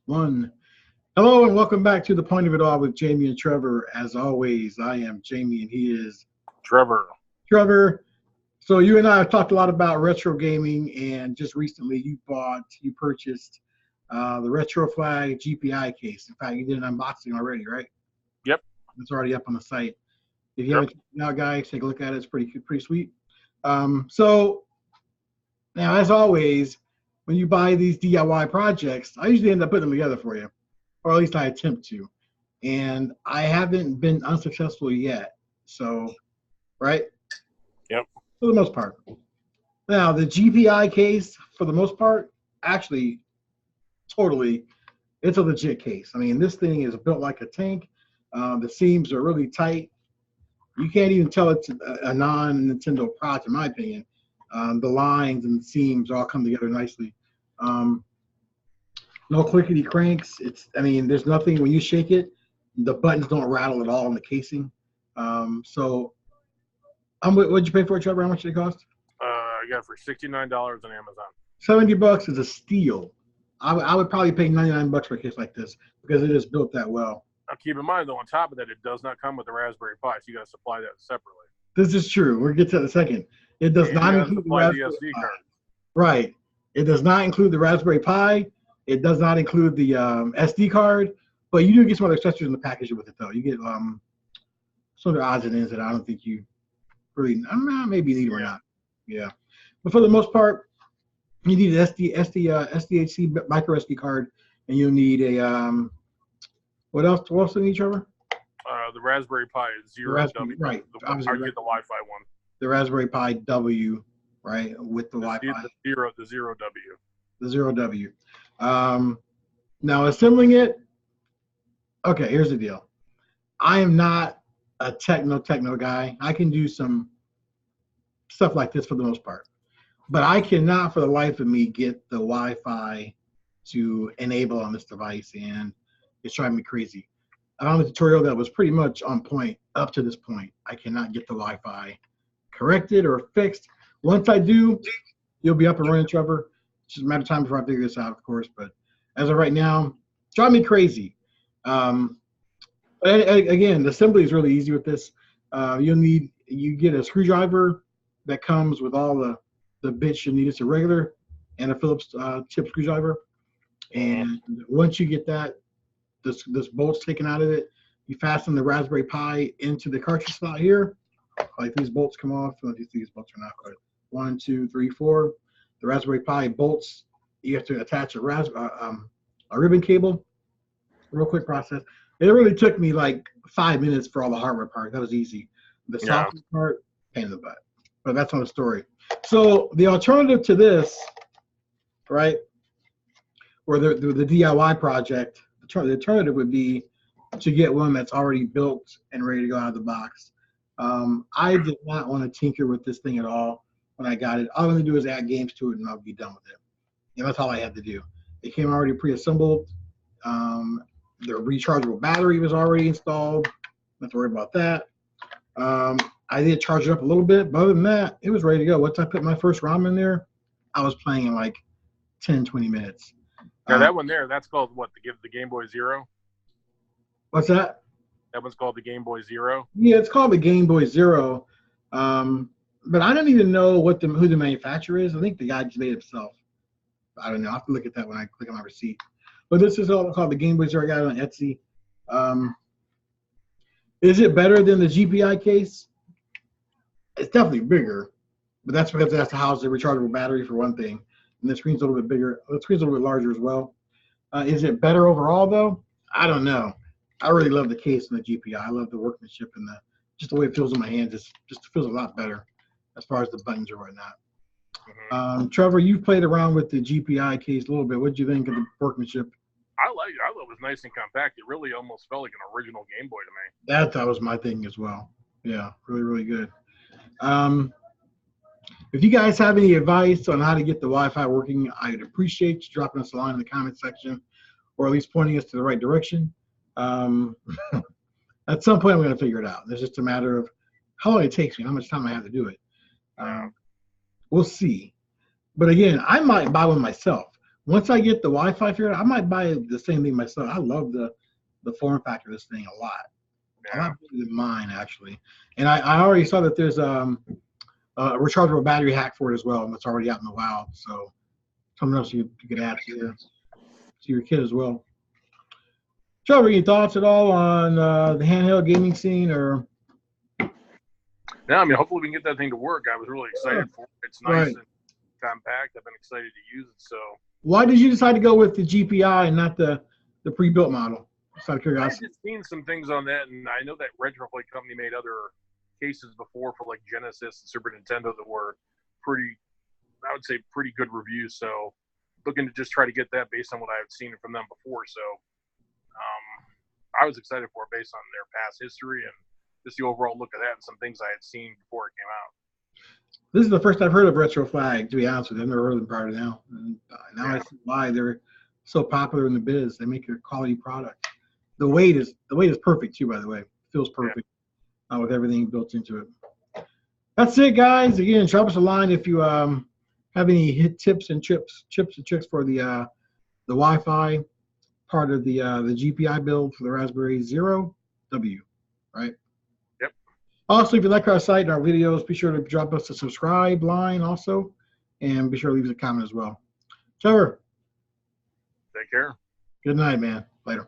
One. Hello and welcome back to The Point of It All with Jamie and Trevor. As always, I am Jamie and he is Trevor. So you and I have talked a lot about retro gaming, and just recently you purchased the Retroflag GPi case. In fact, you did an unboxing already, right? Yep. It's already up on the site. If you haven't checked it out, guys, take a look at it. It's pretty sweet. So now, as always, when you buy these DIY projects, I usually end up putting them together for you, or at least I attempt to. And I haven't been unsuccessful yet. So, right? Yep. For the most part. Now, the GPi case, for the most part, actually, totally, it's a legit case. I mean, this thing is built like a tank. The seams are really tight. You can't even tell it's a non-Nintendo product, in my opinion. The lines and the seams all come together nicely. No clickety cranks. There's nothing when you shake it, the buttons don't rattle at all in the casing. What'd you pay for it, Trevor? How much did it cost? I got it for $69 on Amazon. $70 is a steal. I would probably pay $99 for a case like this because it is built that well. Now, keep in mind, though, on top of that, it does not come with the Raspberry Pi, so you got to supply that separately. This is true. We'll get to that in a second. It does not include the Raspberry SD Pi. card. Right. It does not include the Raspberry Pi. It does not include the SD card, but you do get some other accessories in the package with it, though. You get some other odds and ends that I don't think you really, maybe you need them or not. Yeah. But for the most part, you need an SDHC micro SD card, and you'll need a, what else do you need, Trevor? The Raspberry Pi is Zero W. Right. I get the Wi-Fi one. The Raspberry Pi W, right, with the Wi-Fi. The Zero W. The Zero W. Now assembling it, okay, here's the deal. I am not a techno guy. I can do some stuff like this for the most part, but I cannot for the life of me get the Wi-Fi to enable on this device, and it's driving me crazy. I found a tutorial that was pretty much on point up to this point. I cannot get the Wi-Fi corrected or fixed. Once I do, you'll be up and running, Trevor. It's just a matter of time before I figure this out, of course. But as of right now, it's driving me crazy. But again, the assembly is really easy with this. You get a screwdriver that comes with all the bits you need. It's a regular and a Phillips tip screwdriver. And once you get that, this bolt's taken out of it, you fasten the Raspberry Pi into the cartridge slot here. Like these bolts come off. I don't know if these bolts are not, but 1, 2, 3, 4. The Raspberry Pi bolts. You have to attach a ribbon cable. Real quick process. It really took me like 5 minutes for all the hardware part. That was easy. The software part, pain in the butt. But that's another story. So the alternative to this, right, or the DIY project, the alternative would be to get one that's already built and ready to go out of the box. I did not want to tinker with this thing at all when I got it. All I'm going to do is add games to it and I'll be done with it. And that's all I had to do. It came already pre-assembled. The rechargeable battery was already installed. Not to worry about that. I did charge it up a little bit, but other than that, it was ready to go. Once I put my first ROM in there, I was playing in like 10, 20 minutes. Now that one there, that's called what? The Gameboy Zero? What's that? That one's called the Gameboy Zero? Yeah, it's called the Gameboy Zero. But I don't even know who the manufacturer is. I think the guy just made it himself. I don't know. I'll have to look at that when I click on my receipt. But this is all called the Gameboy Zero. I got it on Etsy. Is it better than the GPi case? It's definitely bigger, but that's because it has to house the rechargeable battery for one thing. And the screen's a little bit bigger. The screen's a little bit larger as well. Is it better overall, though? I don't know. I really love the case and the GPi. I love the workmanship and just the way it feels in my hands. It just feels a lot better as far as the buttons or whatnot. Trevor, you've played around with the GPi case a little bit. What did you think of the workmanship? I like it. I thought it was nice and compact. It really almost felt like an original Game Boy to me. That was my thing as well. Yeah, really, really good. If you guys have any advice on how to get the Wi-Fi working, I'd appreciate you dropping us a line in the comment section, or at least pointing us to the right direction. At some point, I'm going to figure it out. It's just a matter of how long it takes me, how much time I have to do it. We'll see. But again, I might buy one myself. once I get the Wi-Fi figured out, I might buy the same thing myself. I love the form factor of this thing a lot. A Yeah. lot better than mine actually. And I already saw that there's a rechargeable battery hack for it as well, and that's already out in the wild. So something else you could add to your kit as well. Trevor, any thoughts at all on the handheld gaming scene or? Yeah, I mean, hopefully we can get that thing to work. I was really excited for it. It's nice Right. and compact. I've been excited to use it. So Why did you decide to go with the GPI and not the pre-built model? Just out of I curiosity. had just seen some things on that, and I know that Retroflag company made other cases before for like Genesis and Super Nintendo that were pretty, I would say, pretty good reviews. So looking to just try to get that based on what I had seen from them before. So I was excited for it based on their past history and just the overall look of that and some things I had seen before it came out. This is the first I've heard of Retroflag, to be honest with you. I've never heard of them prior to now. And now I see why they're so popular in the biz. They make a quality product. The weight is perfect too, by the way. It feels perfect with everything built into it. That's it, guys. Again, drop us a line if you have any hit tips and tricks for the Wi-Fi part of the GPI build for the Raspberry Zero W, right? Yep. Also, if you like our site and our videos, be sure to drop us a subscribe line also, and be sure to leave us a comment as well. Trevor. Take care. Good night, man. Later.